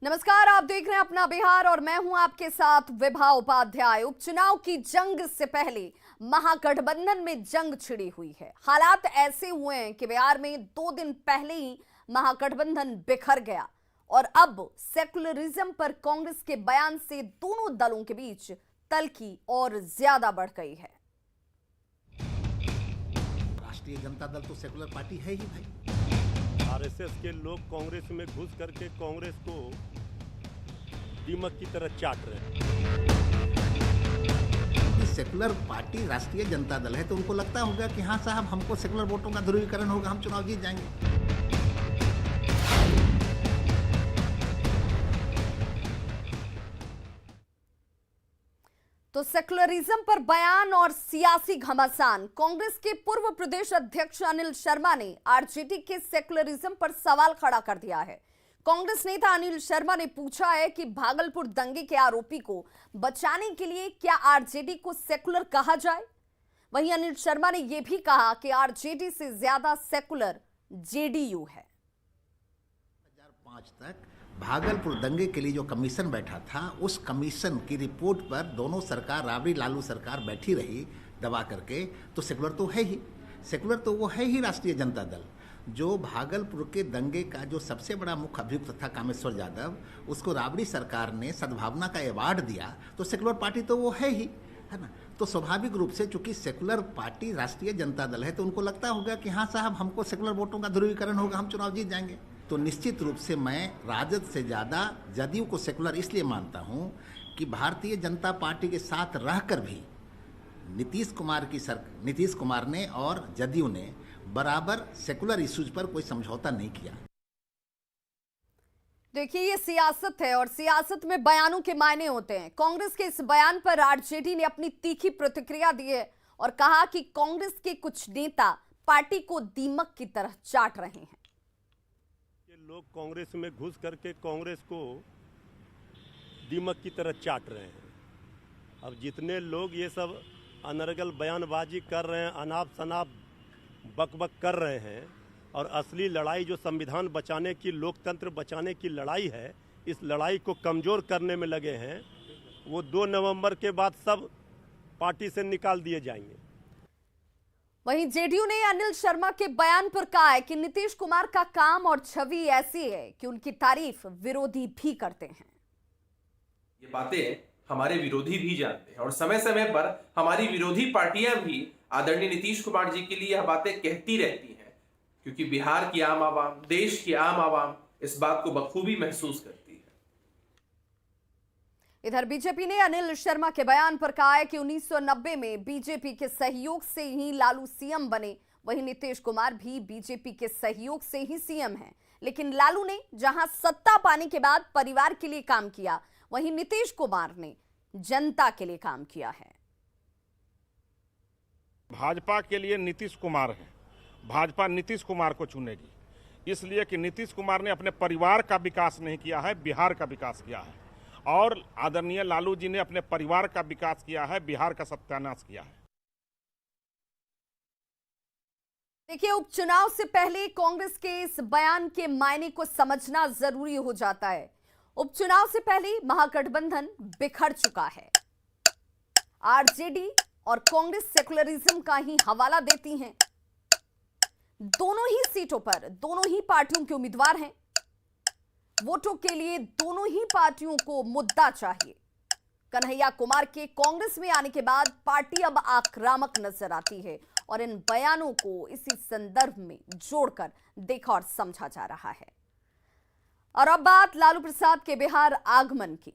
नमस्कार, आप देख रहे हैं अपना बिहार और मैं हूं आपके साथ विभा उपाध्याय। उपचुनाव की जंग से पहले महागठबंधन में जंग छिड़ी हुई है। हालात ऐसे हुए हैं कि बिहार में 2 दिन पहले ही महागठबंधन बिखर गया और अब सेकुलरिज्म पर कांग्रेस के बयान से दोनों दलों के बीच तल्खी और ज्यादा बढ़ गई है। राष्ट्रीय जनता दल तो सेकुलर पार्टी है ही भाई। आरएसएस के लोग कांग्रेस में घुस करके कांग्रेस को दीमक की तरह चाट रहे हैं। सेकुलर पार्टी राष्ट्रीय जनता दल है तो उनको लगता होगा कि हाँ साहब, हमको सेकुलर वोटों का ध्रुवीकरण होगा, हम चुनाव जीत जाएंगे। तो सेकुलरिज्म पर बयान और सियासी घमासान। कांग्रेस के पूर्व प्रदेश अध्यक्ष अनिल शर्मा ने आरजेडी के सेकुलरिज्म पर सवाल खड़ा कर दिया है। कांग्रेस नेता अनिल शर्मा ने पूछा है कि भागलपुर दंगे के आरोपी को बचाने के लिए क्या आरजेडी को सेकुलर कहा जाए। वहीं अनिल शर्मा ने यह भी कहा कि आरजेडी से ज्यादा सेकुलर जेडीयू है। 2005 तक भागलपुर दंगे के लिए जो कमीशन बैठा था, उस कमीशन की रिपोर्ट पर दोनों सरकार, राबड़ी लालू सरकार बैठी रही दबा करके। तो सेकुलर तो है ही, सेकुलर तो वो है ही राष्ट्रीय जनता दल। जो भागलपुर के दंगे का जो सबसे बड़ा मुख्य अभियुक्त था कामेश्वर यादव, उसको राबड़ी सरकार ने सद्भावना का अवार्ड दिया, तो सेकुलर पार्टी तो वो है ही, है ना। तो स्वाभाविक रूप से चूंकि सेकुलर पार्टी राष्ट्रीय जनता दल है तो उनको लगता होगा कि हाँ साहब, हमको सेकुलर वोटों का ध्रुवीकरण होगा, हम चुनाव जीत जाएंगे। तो निश्चित रूप से मैं राजद से ज़्यादा जदयू को सेकुलर इसलिए मानता हूं कि भारतीय जनता पार्टी के साथ रहकर भी नीतीश कुमार ने और जदयू ने बराबर सेकुलर इश्यूज पर कोई समझौता नहीं किया। देखिए, ये सियासत है और सियासत में बयानों के मायने होते हैं। कांग्रेस के इस बयान पर आरजेडी ने अपनी तीखी प्रतिक्रिया दी है और कहा कि कांग्रेस के कुछ नेता पार्टी को दीमक की तरह चाट रहे हैं। लोग कांग्रेस में घुस करके कांग्रेस को दीमक की तरह चाट रहे हैं। अब जितने लोग ये सब अनर्गल बयानबाजी कर रहे हैं, अनाप शनाप बकबक कर रहे हैं, और असली लड़ाई जो संविधान बचाने की, लोकतंत्र बचाने की लड़ाई है, इस लड़ाई को कमज़ोर करने में लगे हैं, वो 2 नवंबर के बाद सब पार्टी से निकाल दिए जाएंगे। वहीं जेडीयू ने अनिल शर्मा के बयान पर कहा है कि नीतीश कुमार का काम और छवि ऐसी है कि उनकी तारीफ विरोधी भी करते हैं। ये बातें हमारे विरोधी भी जानते हैं और समय समय पर हमारी विरोधी पार्टियां भी आदरणीय नीतीश कुमार जी के लिए यह बातें कहती रहती हैं, क्योंकि बिहार की आम आवाम, देश की आम आवाम इस बात को बखूबी महसूस करती है। इधर बीजेपी ने अनिल शर्मा के बयान पर कहा है कि 1990 में बीजेपी के सहयोग से ही लालू सीएम बने। वहीं नीतीश कुमार भी बीजेपी के सहयोग से ही सीएम हैं, लेकिन लालू ने जहां सत्ता पाने के बाद परिवार के लिए काम किया, वहीं नीतीश कुमार ने जनता के लिए काम किया है। भाजपा के लिए नीतीश कुमार है, भाजपा नीतीश कुमार को चुनेगी, इसलिए कि नीतीश कुमार ने अपने परिवार का विकास नहीं किया है, बिहार का विकास किया है, और आदरणीय लालू जी ने अपने परिवार का विकास किया है, बिहार का सत्यानाश किया है। देखिए, उपचुनाव से पहले कांग्रेस के इस बयान के मायने को समझना जरूरी हो जाता है। उपचुनाव से पहले महागठबंधन बिखर चुका है। आरजेडी और कांग्रेस सेकुलरिज्म का ही हवाला देती हैं। दोनों ही सीटों पर दोनों ही पार्टियों के उम्मीदवार हैं। वोटों के लिए दोनों ही पार्टियों को मुद्दा चाहिए। कन्हैया कुमार के कांग्रेस में आने के बाद पार्टी अब आक्रामक नजर आती है और इन बयानों को इसी संदर्भ में जोड़कर देखा और समझा जा रहा है। और अब बात लालू प्रसाद के बिहार आगमन की।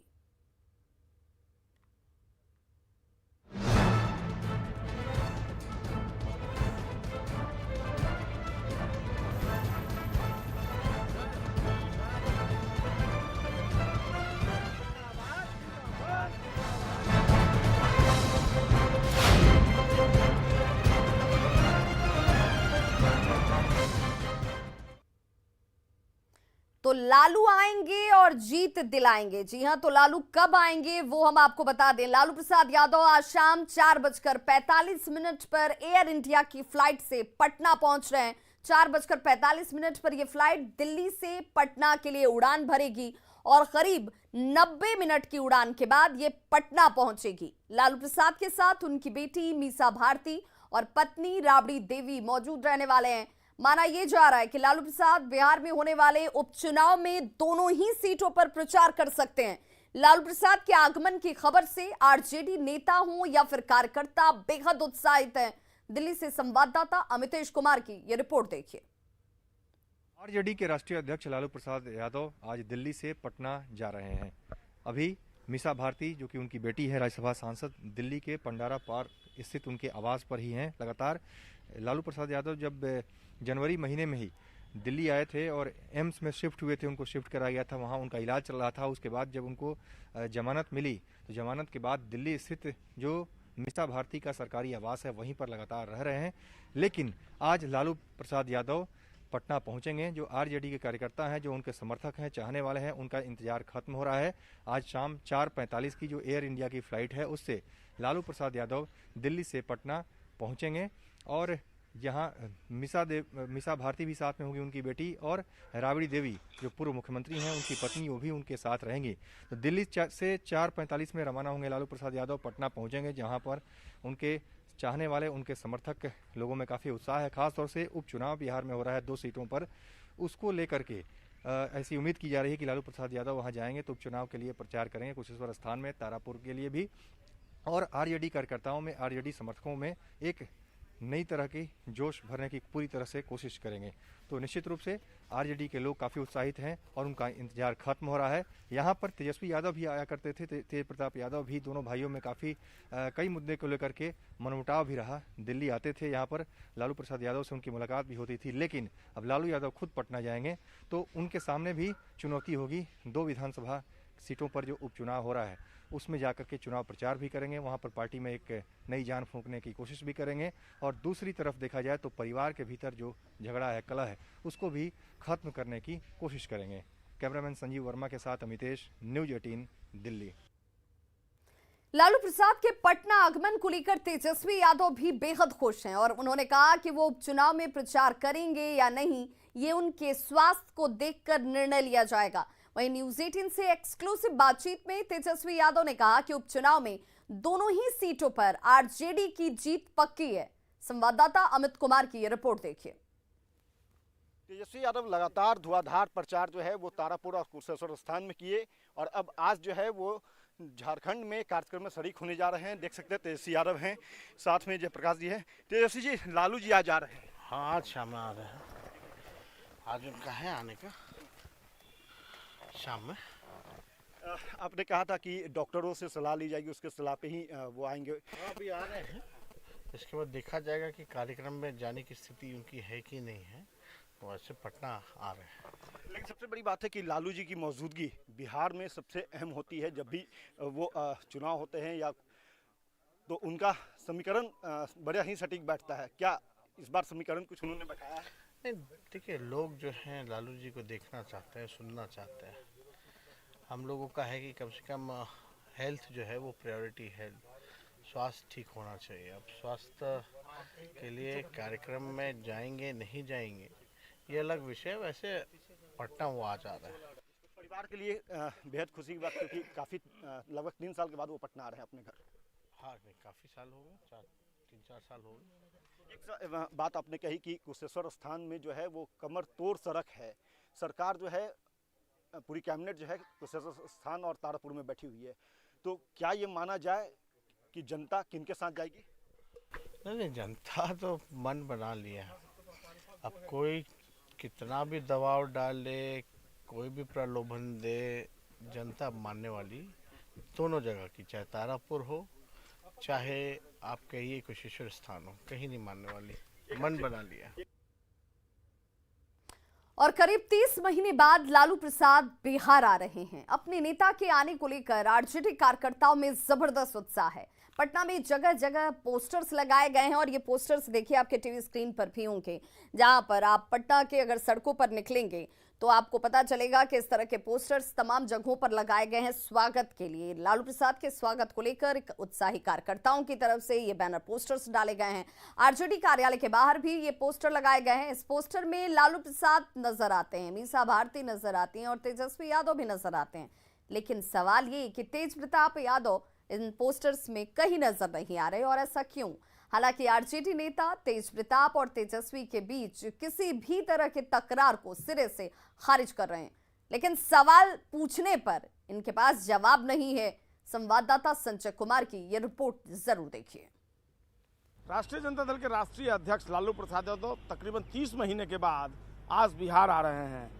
तो लालू आएंगे और जीत दिलाएंगे। जी हां, तो लालू कब आएंगे वो हम आपको बता दें। लालू प्रसाद यादव आज शाम 4:45 पर एयर इंडिया की फ्लाइट से पटना पहुंच रहे हैं। 4:45 पर यह फ्लाइट दिल्ली से पटना के लिए उड़ान भरेगी और करीब 90 मिनट की उड़ान के बाद ये पटना पहुंचेगी। लालू प्रसाद के साथ उनकी बेटी मीसा भारती और पत्नी राबड़ी देवी मौजूद रहने वाले हैं। माना यह जा रहा है कि लालू प्रसाद बिहार में होने वाले उपचुनाव में दोनों ही सीटों पर प्रचार कर सकते हैं। लालू प्रसाद के आगमन की खबर से आरजेडी नेता हों या फिर कार्यकर्ता बेहद उत्साहित हैं। दिल्ली से संवाददाता अमितेश कुमार की यह रिपोर्ट देखिए। आरजेडी के राष्ट्रीय अध्यक्ष लालू प्रसाद यादव आज दिल्ली से पटना जा रहे हैं। अभी मीसा भारती जो कि उनकी बेटी है, राज्यसभा सांसद, दिल्ली के पंडारा पार्क स्थित उनके आवास पर ही हैं। लगातार लालू प्रसाद यादव जब जनवरी महीने में ही दिल्ली आए थे और एम्स में शिफ्ट हुए थे, उनको शिफ्ट कराया गया था, वहाँ उनका इलाज चल रहा था। उसके बाद जब उनको जमानत मिली तो जमानत के बाद दिल्ली स्थित जो मीसा भारती का सरकारी आवास है वहीं पर लगातार रह रहे हैं। लेकिन आज लालू प्रसाद यादव पटना पहुंचेंगे। जो आरजेडी के कार्यकर्ता हैं, जो उनके समर्थक हैं, चाहने वाले हैं, उनका इंतजार खत्म हो रहा है। आज शाम 4:45 की जो एयर इंडिया की फ्लाइट है उससे लालू प्रसाद यादव दिल्ली से पटना पहुंचेंगे और यहाँ मीसा भारती भी साथ में होगी, उनकी बेटी, और राबड़ी देवी जो पूर्व मुख्यमंत्री हैं उनकी पत्नी, वो भी उनके साथ रहेंगी। तो दिल्ली से 4:45 में रवाना होंगे लालू प्रसाद यादव, पटना पहुंचेंगे जहाँ पर उनके चाहने वाले, उनके समर्थक लोगों में काफ़ी उत्साह है। खासतौर से उपचुनाव बिहार में हो रहा है 2 सीटों पर, उसको लेकर के ऐसी उम्मीद की जा रही है कि लालू प्रसाद यादव वहाँ जाएंगे तो उपचुनाव के लिए प्रचार करेंगे कुशेश्वर स्थान में, तारापुर के लिए भी। और आरजेडी कार्यकर्ताओं में, आरजेडी समर्थकों में एक नई तरह की जोश भरने की पूरी तरह से कोशिश करेंगे। तो निश्चित रूप से आरजेडी के लोग काफ़ी उत्साहित हैं और उनका इंतजार खत्म हो रहा है। यहाँ पर तेजस्वी यादव भी आया करते थे, तेज प्रताप यादव भी, दोनों भाइयों में काफ़ी कई मुद्दे को लेकर के मनमुटाव भी रहा। दिल्ली आते थे, यहाँ पर लालू प्रसाद यादव से उनकी मुलाकात भी होती थी। लेकिन अब लालू यादव खुद पटना जाएंगे तो उनके सामने भी चुनौती होगी। 2 विधानसभा सीटों पर जो उपचुनाव हो रहा है उसमें जाकर के चुनाव प्रचार भी करेंगे, वहाँ पर पार्टी में एक नई जान फूंकने की कोशिश भी करेंगे। और दूसरी तरफ देखा जाए तो परिवार के भीतर जो झगड़ा है, कलह है, उसको भी खत्म करने की कोशिश करेंगे। कैमरामैन संजीव वर्मा के साथ अमितेश, न्यूज 18 दिल्ली। लालू प्रसाद के पटना आगमन को लेकर तेजस्वी यादव भी बेहद खुश हैं और उन्होंने कहा कि वो उपचुनाव में प्रचार करेंगे या नहीं, ये उनके स्वास्थ्य को देखकर निर्णय लिया जाएगा। वहीं न्यूज 18 से एक्सक्लूसिव बातचीत में तेजस्वी यादव ने कहा कि उपचुनाव में दोनों ही सीटों पर आरजेडी की जीत पक्की है। संवाददाता अमित कुमार की यह रिपोर्ट देखिए। तेजस्वी यादव लगातार धुआंधार प्रचार जो है वो तारापुर और कुशेश्वर स्थान में किए और अब आज जो है वो झारखंड में कार्यक्रम में शरीक होने जा रहे हैं। देख सकते हैं तेजस्वी यादव हैं, साथ में जयप्रकाश जी हैं। तेजस्वी जी, लालू जी आज आ रहे हैं। हाँ, आज शाम में आ रहे हैं। आज उनका है आने का, शाम में। आपने कहा था कि डॉक्टरों से सलाह ली जाएगी, उसके सलाह पे ही वो आएंगे। अभी आ रहे हैं, इसके बाद देखा जाएगा कि कार्यक्रम में जाने की स्थिति उनकी है कि नहीं है। तो ऐसे पटना आ रहे हैं। लेकिन सबसे बड़ी बात है कि लालू जी की मौजूदगी बिहार में सबसे अहम होती है। जब भी वो चुनाव होते हैं या तो उनका समीकरण बड़ा ही सटीक बैठता है। क्या इस बार समीकरण कुछ उन्होंने बताया है? नहीं, देखिए, लोग जो हैं लालू जी को देखना चाहते हैं, सुनना चाहते हैं। हम लोगों का है कि कम से कम हेल्थ जो है वो प्रायोरिटी है, स्वास्थ्य ठीक होना चाहिए। अब स्वास्थ्य के लिए कार्यक्रम में जाएंगे नहीं जाएंगे ये अलग विषय। वैसे पटना वो आ जा रहा है। परिवार के लिए बेहद खुशी की बात, क्योंकि काफ़ी लगभग 3 साल के बाद वो पटना आ रहे हैं अपने घर। हाँ, नहीं, काफ़ी साल हो गए, 3-4 साल हो गए। एक बात आपने कही कि कुशेश्वर स्थान में जो है वो कमर तोड़ सड़क है। सरकार जो है, पूरी कैबिनेट जो है कुशेश्वर स्थान और तारापुर में बैठी हुई है। तो क्या ये माना जाए कि जनता किनके साथ जाएगी? नहीं, जनता तो मन बना लिया है। अब कोई कितना भी दबाव डाले, कोई भी प्रलोभन दे, जनता मानने वाली दोनों जगह की, चाहे तारापुर हो चाहे आप कहिए कुशेश्वर स्थान हो, कहीं नहीं मानने वाली, मन बना लिया। और करीब 30 महीने बाद लालू प्रसाद बिहार आ रहे हैं। अपने नेता के आने को लेकर आरजेडी कार्यकर्ताओं में जबरदस्त उत्साह है। पटना में जगह जगह पोस्टर्स लगाए गए हैं और ये पोस्टर्स देखिए आपके टीवी स्क्रीन पर भी होंगे, जहां पर आप पटना के अगर सड़कों पर निकलेंगे तो आपको पता चलेगा कि इस तरह के पोस्टर्स तमाम जगहों पर लगाए गए हैं स्वागत के लिए। लालू प्रसाद के स्वागत को लेकर उत्साही कार्यकर्ताओं की तरफ से ये बैनर पोस्टर्स डाले गए हैं। आरजेडी कार्यालय के बाहर भी ये पोस्टर लगाए गए हैं। इस पोस्टर में लालू प्रसाद नजर आते हैं, मीसा भारती नजर आती हैं और तेजस्वी यादव भी नजर आते हैं। लेकिन सवाल ये कि तेज प्रताप यादव इन पोस्टर्स में कहीं नजर नहीं आ रहे, और ऐसा क्यों? हालांकि आरजेडी नेता तेज प्रताप और तेजस्वी के बीच किसी भी तरह के तकरार को सिरे से खारिज कर रहे हैं, लेकिन सवाल पूछने पर इनके पास जवाब नहीं है। संवाददाता संजय कुमार की यह रिपोर्ट जरूर देखिए। राष्ट्रीय जनता दल के राष्ट्रीय अध्यक्ष लालू प्रसाद यादव तकरीबन 30 महीने के बाद आज बिहार आ रहे हैं।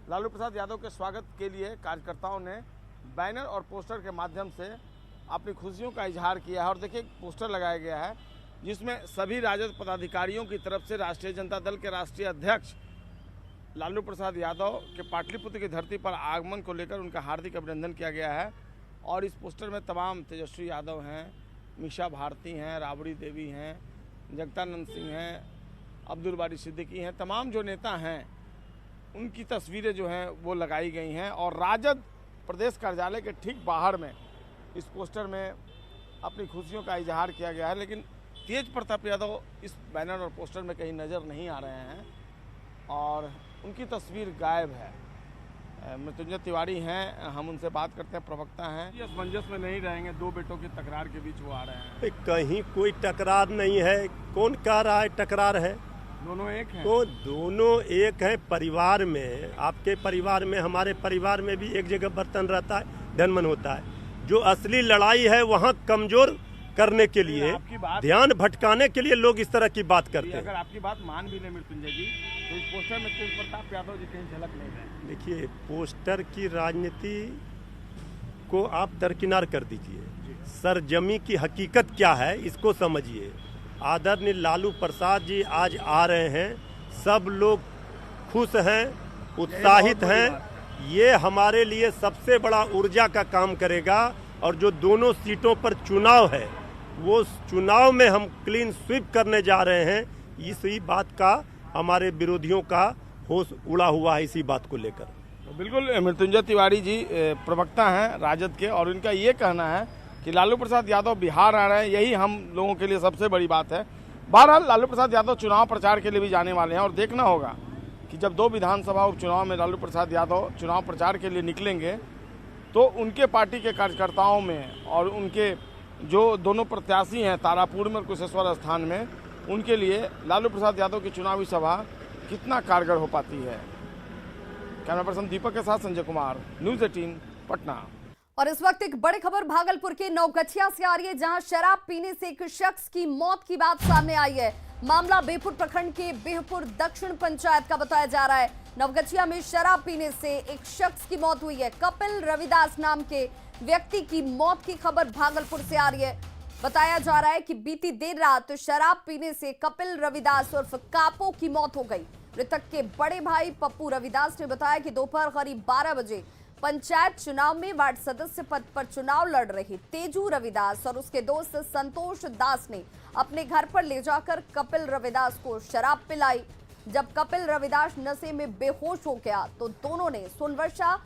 लालू प्रसाद यादव के स्वागत के लिए कार्यकर्ताओं ने बैनर और पोस्टर के माध्यम से अपनी खुशियों का इजहार किया है। और देखिए, पोस्टर लगाया गया है जिसमें सभी राजद पदाधिकारियों की तरफ से राष्ट्रीय जनता दल के राष्ट्रीय अध्यक्ष लालू प्रसाद यादव के पाटलिपुत्र की धरती पर आगमन को लेकर उनका हार्दिक अभिनंदन किया गया है। और इस पोस्टर में तमाम तेजस्वी यादव हैं, मीसा भारती हैं, राबड़ी देवी हैं, जगदानंद सिंह हैं, अब्दुल बारी सिद्दीकी हैं, तमाम जो नेता हैं उनकी तस्वीरें जो हैं वो लगाई गई हैं। और राजद प्रदेश कार्यालय के ठीक बाहर में इस पोस्टर में अपनी खुशियों का इजहार किया गया है। लेकिन तेज प्रताप यादव इस बैनर और पोस्टर में कहीं नज़र नहीं आ रहे हैं और उनकी तस्वीर गायब है। मृत्युंजय तिवारी हैं, हम उनसे बात करते हैं, प्रवक्ता हैं। ये असमंजस में नहीं रहेंगे, दो बेटों की तकरार के बीच वो आ रहे हैं। कहीं कोई टकरार नहीं है। कौन कह रहा है टकरार है? दोनों एक हैं। तो दोनों एक हैं। परिवार में, आपके परिवार में, हमारे परिवार में भी एक जगह बर्तन रहता है, धनमन होता है। जो असली लड़ाई है वहाँ कमजोर करने के लिए, ध्यान भटकाने के लिए लोग इस तरह की बात करते हैं। अगर आपकी बात मान भी ले मृत्युंजय जी, तो इस पोस्टर में तेज प्रताप यादव जी कहीं झलक नहीं रहे। देखिए, पोस्टर की राजनीति को आप दरकिनार कर दीजिए। सरजमी की हकीकत क्या है इसको समझिए। आदरणीय लालू प्रसाद जी आज आ रहे हैं, सब लोग खुश हैं, उत्साहित हैं। ये हमारे लिए सबसे बड़ा ऊर्जा का काम करेगा। और जो दोनों सीटों पर चुनाव है, वो चुनाव में हम क्लीन स्वीप करने जा रहे हैं। इसी बात का हमारे विरोधियों का होश उड़ा हुआ है इसी बात को लेकर। तो बिल्कुल, मृत्युंजय तिवारी जी प्रवक्ता हैं राजद के, और इनका ये कहना है कि लालू प्रसाद यादव बिहार आ रहे हैं, यही हम लोगों के लिए सबसे बड़ी बात है। बहरहाल लालू प्रसाद यादव चुनाव प्रचार के लिए भी जाने वाले हैं और देखना होगा कि जब 2 विधानसभा उपचुनाव में लालू प्रसाद यादव चुनाव प्रचार के लिए निकलेंगे तो उनके पार्टी के कार्यकर्ताओं में और उनके जो दोनों प्रत्याशी हैं तारापुर में और कुशेश्वर स्थान में, उनके लिए लालू प्रसाद यादव की चुनावी सभा कितना कारगर हो पाती है। कैमरा पर्सन दीपक के साथ संजय कुमार, न्यूज़ 18 पटना। और इस वक्त एक बड़ी खबर भागलपुर के नवगछिया से आ रही है, जहां शराब पीने से एक शख्स की मौत की बात सामने आई है। मामला बेहपुर प्रखंड के बेहपुर दक्षिण पंचायत का बताया जा रहा है। नवगछिया में शराब पीने से एक शख्स की मौत हुई है। कपिल रविदास नाम के व्यक्ति की मौत की खबर भागलपुर से आ रही है। बताया जा रहा है कि बीती देर रात शराब पीने से कपिल रविदास उर्फ कापो की मौत हो गई। मृतक के बड़े भाई पप्पू रविदास ने बताया कि दोपहर करीब 12 बजे पंचायत चुनाव में वार्ड सदस्य पद पर चुनाव लड़ रहे तेजू रविदास और उसके दोस्त संतोष दास ने अपने घर पर ले जाकर कपिल रविदास को शराब पिलाई। जब कपिल रविदास नशे में बेहोश हो गया तो दोनों ने सोनवर्षा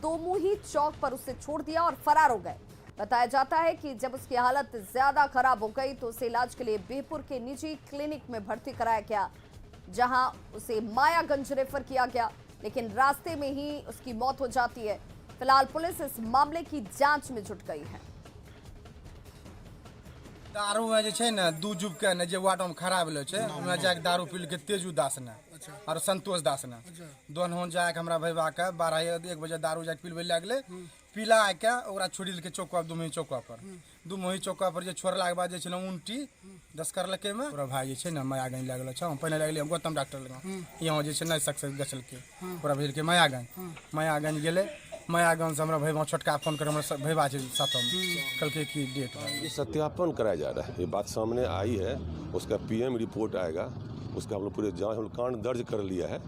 दोमुही चौक पर उसे छोड़ दिया और फरार हो गए। बताया जाता है कि जब उसकी हालत ज्यादा खराब हो गई तो उसे इलाज के लिए बेहपुर के निजी क्लिनिक में भर्ती कराया गया, जहां उसे मायागंज रेफर किया गया, लेकिन रास्ते में ही उसकी मौत हो जाती है। फिलहाल पुलिस इस मामले की जांच में जुट गई है। दारू में जे छै ने दू जुग के ने जे वार्ड में खड़ा भेलो छै, ओमे जाके दारू पील के तेजू दास ने और संतोष दास ने दोनों जाके हमरा भैया के 12-1 बजे दारू जाके पीलबे लागले। पीला के ओकरा छोड़ी के चौका दुमही चौका पर जे छोड़ला के बाद जे छै उल्टी 10 करलके में पूरा भाई जे छै ने मायागंज लागल छै। पहले लागले गौतम डॉक्टर लग, यहाँ जे छै नहीं सक्सेस गछल के पूरा भेल के मायागंज गेले। मायागंज से हमरा भैया छोटका फोन कर, हमरा भैया छै साथ में कल के की डेट ये सत्यापन कराया जा रहा है। ये बात सामने आई है, उसका पीएम रिपोर्ट आएगा, उसका हम लोग पूरे जांच हम कांड दर्ज कर लिया है।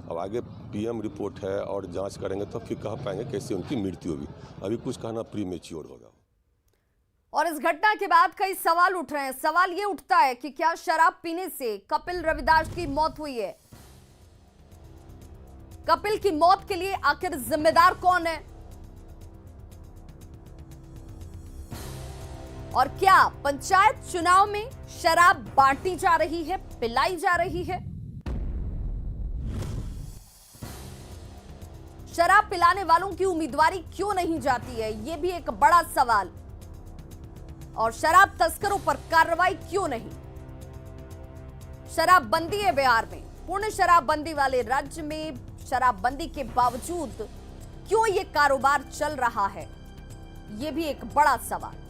अब आगे पीएम रिपोर्ट है और जांच करेंगे तो फिर कह पाएंगे कैसे उनकी मृत्यु हुई। अभी कुछ कहना प्रीमेच्योर होगा। और इस घटना के बाद कई सवाल उठ रहे हैं। सवाल ये उठता है कि क्या शराब पीने से कपिल रविदास की मौत हुई है? कपिल की मौत के लिए आखिर जिम्मेदार कौन है? और क्या पंचायत चुनाव में शराब बांटी जा रही है, पिलाई जा रही है? शराब पिलाने वालों की उम्मीदवारी क्यों नहीं जाती है, यह भी एक बड़ा सवाल। और शराब तस्करों पर कार्रवाई क्यों नहीं? शराबबंदी है बिहार में, पूर्ण शराबबंदी वाले राज्य में शराबबंदी के बावजूद क्यों यह कारोबार चल रहा है, यह भी एक बड़ा सवाल।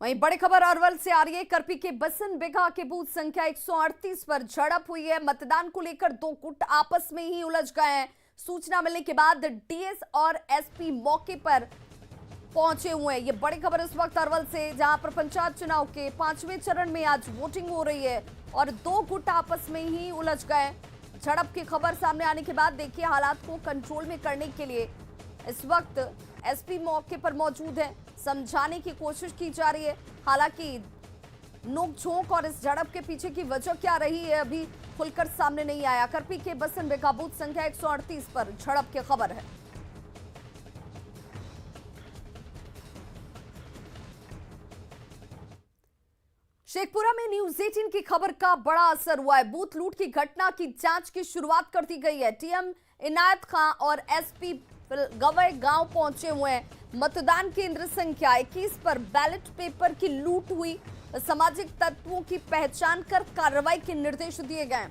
वहीं बड़ी खबर अरवल से आ रही है। करपी के बसन बिघा के बूथ संख्या 138 पर झड़प हुई है। मतदान को लेकर दो गुट आपस में ही उलझ गए हैं। सूचना मिलने के बाद डीएस और एसपी मौके पर पहुंचे हुए हैं। ये बड़ी खबर इस वक्त अरवल से, जहां पर पंचायत चुनाव के 5वें चरण में आज वोटिंग हो रही है और दो गुट आपस में ही उलझ गए। झड़प की खबर सामने आने के बाद देखिए हालात को कंट्रोल में करने के लिए इस वक्त एसपी मौके पर मौजूद है, समझाने की कोशिश की जा रही है। हालांकि नोकझोंक और इस झड़प के पीछे की वजह क्या रही है अभी खुलकर सामने नहीं आया। करपी के बसन बिघा बूथ संख्या 138 पर झड़प की खबर है। शेखपुरा में न्यूज 18 की खबर का बड़ा असर हुआ है। बूथ लूट की घटना की जांच की शुरुआत कर दी गई है। टीएम इनायत खान और एसपी गवई गांव पहुंचे हुए हैं। मतदान केंद्र संख्या 21 पर बैलेट पेपर की लूट हुई। सामाजिक तत्वों की पहचान कर कार्रवाई के निर्देश दिए गए।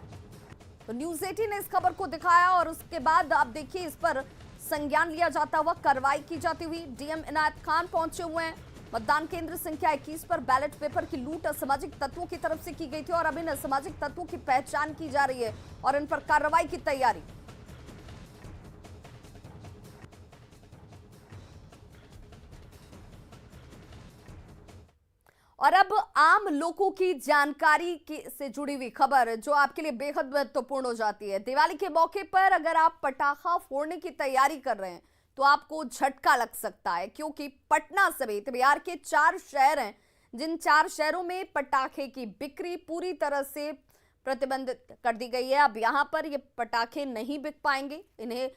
तो न्यूज 18 ने इस खबर को दिखाया और उसके बाद आप देखिए इस पर संज्ञान लिया जाता हुआ कार्रवाई की जाती हुई। डीएम इनायत खान पहुंचे हुए हैं। मतदान केंद्र संख्या 21 पर बैलेट पेपर की लूट असामाजिक तत्वों की तरफ से की गई थी और अब इन असामाजिक तत्वों की पहचान की जा रही है और इन पर कार्रवाई की तैयारी। और अब आम लोगों की जानकारी से जुड़ी हुई खबर जो आपके लिए बेहद महत्वपूर्ण हो जाती है। दिवाली के मौके पर अगर आप पटाखा फोड़ने की तैयारी कर रहे हैं तो आपको झटका लग सकता है, क्योंकि पटना समेत बिहार के 4 शहर हैं जिन 4 शहरों में पटाखे की बिक्री पूरी तरह से प्रतिबंधित कर दी गई है। अब यहां पर ये पटाखे नहीं बिक पाएंगे। इन्हें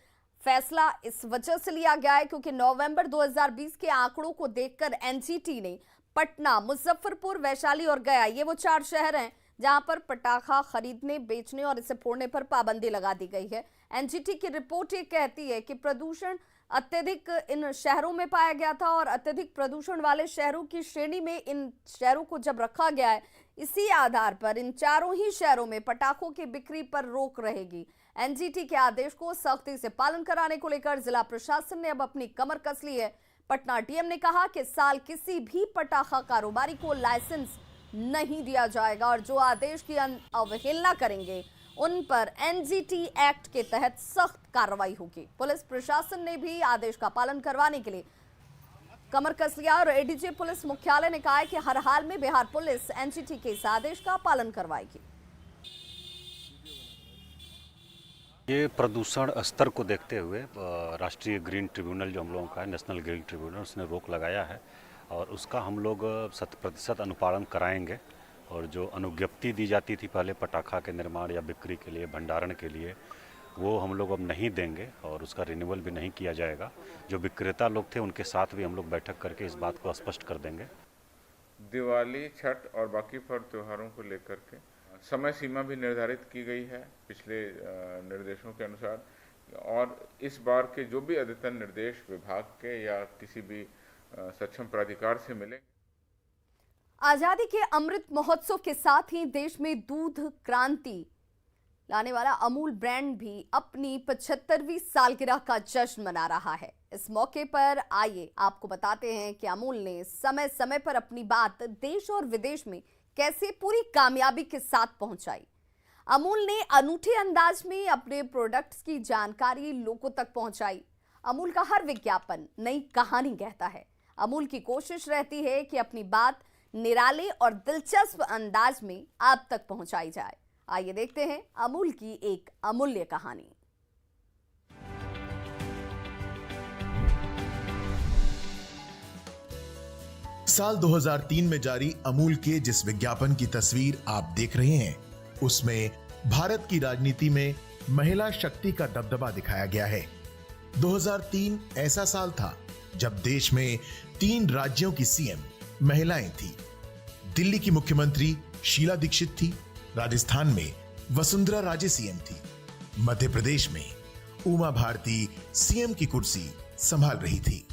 फैसला इस वजह से लिया गया है क्योंकि नवंबर 2020 के आंकड़ों को देखकर एनजीटी ने पटना, मुजफ्फरपुर, वैशाली और गया, ये वो 4 शहर हैं जहां पर पटाखा खरीदने, बेचने और इसे फोड़ने पर पाबंदी लगा दी गई है। एनजीटी की रिपोर्ट ये कहती है कि प्रदूषण अत्यधिक इन शहरों में पाया गया था और अत्यधिक प्रदूषण वाले शहरों की श्रेणी में इन शहरों को जब रखा गया है, इसी आधार पर इन 4 ही शहरों में पटाखों की बिक्री पर रोक रहेगी। एनजीटी के आदेश को सख्ती से पालन कराने को लेकर जिला प्रशासन ने अब अपनी कमर कस ली है। पटना डीएम ने कहा कि साल किसी भी पटाखा कारोबारी को लाइसेंस नहीं दिया जाएगा और जो आदेश की अवहेलना करेंगे उन पर एनजीटी एक्ट के तहत सख्त कार्रवाई होगी। पुलिस प्रशासन ने भी आदेश का पालन करवाने के लिए कमर कस लिया और एडीजी पुलिस मुख्यालय ने कहा है कि हर हाल में बिहार पुलिस एनजीटी के इस आदेश का पालन करवाएगी। ये प्रदूषण स्तर को देखते हुए राष्ट्रीय ग्रीन ट्रिब्यूनल जो हम लोगों का है, नेशनल ग्रीन ट्रिब्यूनल, उसने रोक लगाया है और उसका हम लोग 100% अनुपालन कराएंगे। और जो अनुज्ञप्ति दी जाती थी पहले पटाखा के निर्माण या बिक्री के लिए, भंडारण के लिए, वो हम लोग अब नहीं देंगे और उसका रिन्यूअल भी नहीं किया जाएगा। जो विक्रेता लोग थे उनके साथ भी हम लोग बैठक करके इस बात को स्पष्ट कर देंगे। दिवाली, छठ और बाकी पर्व त्योहारों को लेकर के समय सीमा भी निर्धारित की गई है पिछले निर्देशों के अनुसार, और इस बार के जो भी अद्यतन निर्देश विभाग के या किसी भी सक्षम प्राधिकार से मिले। आजादी के अमृत महोत्सव के साथ ही देश में दूध क्रांति लाने वाला अमूल ब्रांड भी अपनी 75वीं सालगिरह का जश्न मना रहा है। इस मौके पर आइए आपको बताते हैं कि अमूल ने समय समय पर अपनी बात देश और विदेश में कैसे पूरी कामयाबी के साथ पहुंचाई। अमूल ने अनूठे अंदाज में अपने प्रोडक्ट्स की जानकारी लोगों तक पहुंचाई। अमूल का हर विज्ञापन नई कहानी कहता है। अमूल की कोशिश रहती है कि अपनी बात निराले और दिलचस्प अंदाज में आप तक पहुंचाई जाए। आइए देखते हैं अमूल की एक अमूल्य कहानी। साल 2003 में जारी अमूल के जिस विज्ञापन की तस्वीर आप देख रहे हैं, उसमें भारत की राजनीति में महिला शक्ति का दबदबा दिखाया गया है। 2003 ऐसा साल था जब देश में 3 राज्यों की सीएम महिलाएं थी। दिल्ली की मुख्यमंत्री शीला दीक्षित थी, राजस्थान में वसुंधरा राजे सीएम थी, मध्य प्रदेश में उमा भारती सीएम की कुर्सी संभाल रही थी।